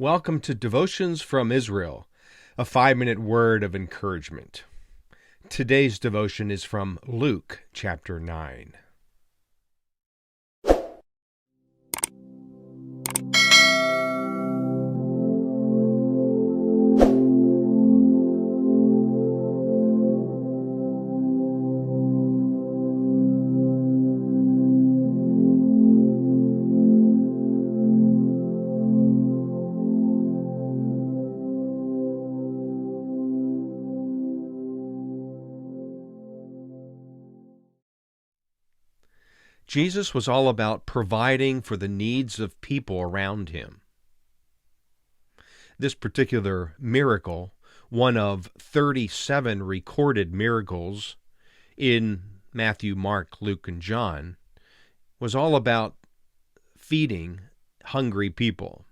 Welcome to Devotions from Israel, a 5-minute word of encouragement. Today's devotion is from Luke chapter 9. Jesus was all about providing for the needs of people around him. This particular miracle, one of 37 recorded miracles in Matthew, Mark, Luke, and John, was all about feeding hungry people.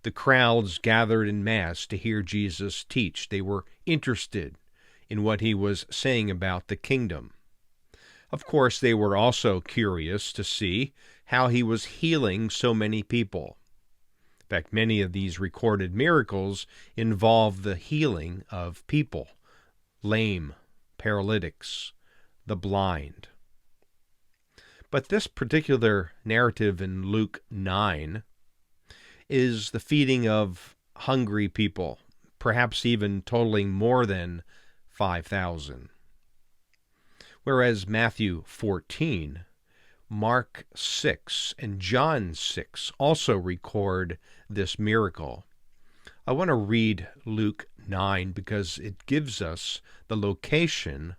The crowds gathered en masse to hear Jesus teach. They were interested in what he was saying about the kingdom. Of course, they were also curious to see how he was healing so many people. In fact, many of these recorded miracles involve the healing of people, lame, paralytics, the blind. But this particular narrative in Luke 9 is the feeding of hungry people, perhaps even totaling more than 5,000. Whereas Matthew 14, Mark 6, and John 6 also record this miracle. I want to read Luke 9 because it gives us the location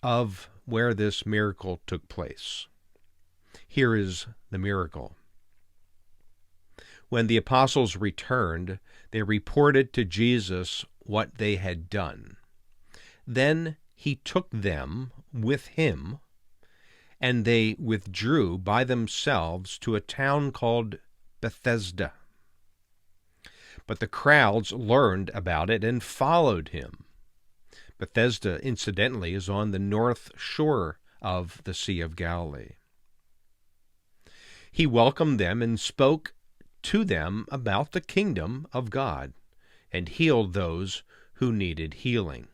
of where this miracle took place. Here is the miracle. When the apostles returned, they reported to Jesus what they had done. Then he took them with him, and they withdrew by themselves to a town called Bethsaida. But the crowds learned about it and followed him. Bethsaida, incidentally, is on the north shore of the Sea of Galilee. He welcomed them and spoke to them about the kingdom of God, and healed those who needed healing.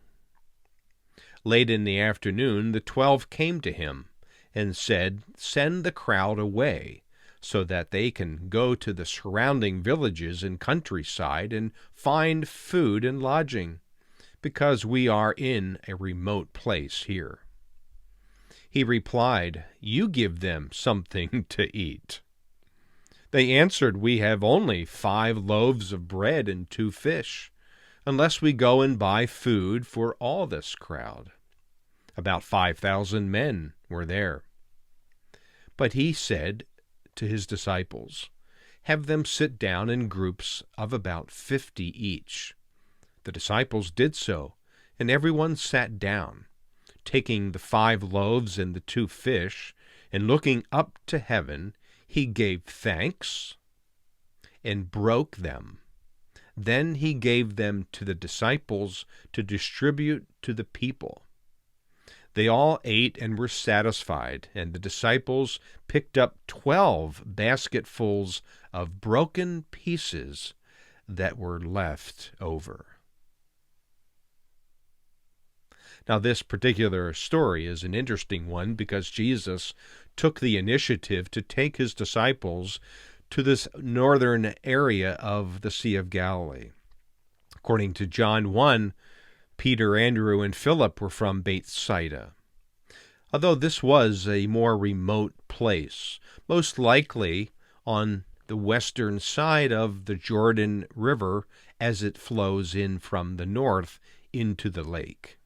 Late in the afternoon, the 12 came to him and said, "Send the crowd away so that they can go to the surrounding villages and countryside and find food and lodging, because we are in a remote place here." He replied, "You give them something to eat." They answered, "We have only 5 loaves of bread and 2 fish. Unless we go and buy food for all this crowd." About 5,000 men were there. But he said to his disciples, "Have them sit down in groups of about 50 each." The disciples did so, and everyone sat down. Taking the 5 loaves and the 2 fish, and looking up to heaven, he gave thanks and broke them. Then he gave them to the disciples to distribute to the people. They all ate and were satisfied, and the disciples picked up 12 basketfuls of broken pieces that were left over. Now, this particular story is an interesting one because Jesus took the initiative to take his disciples to this northern area of the Sea of Galilee. According to John 1, Peter, Andrew, and Philip were from Bethsaida. Although this was a more remote place, most likely on the western side of the Jordan River as it flows in from the north into the lake.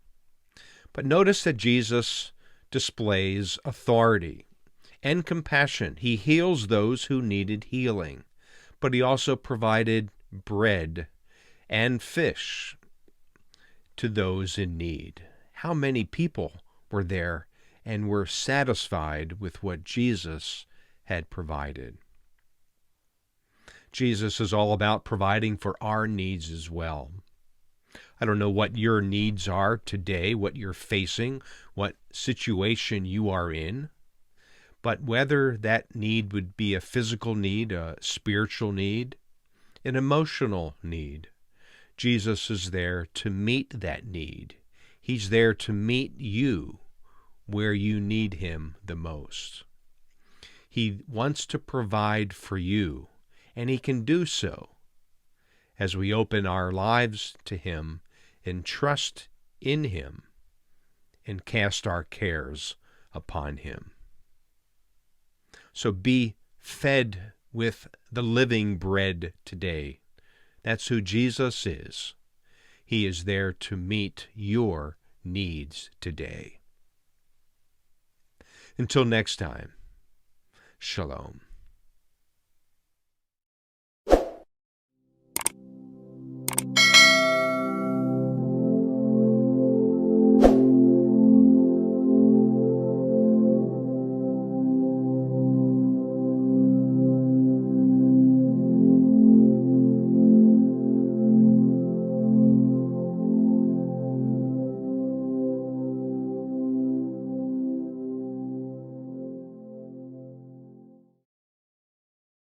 But notice that Jesus displays authority and compassion. He heals those who needed healing, but he also provided bread and fish to those in need. How many people were there and were satisfied with what Jesus had provided? Jesus is all about providing for our needs as well. I don't know what your needs are today, what you're facing, what situation you are in, but whether that need would be a physical need, a spiritual need, an emotional need. Jesus is there to meet that need. He's there to meet you where you need Him the most. He wants to provide for you, and He can do so as we open our lives to Him and trust in Him and cast our cares upon Him. So be fed with the living bread today. That's who Jesus is. He is there to meet your needs today. Until next time, shalom.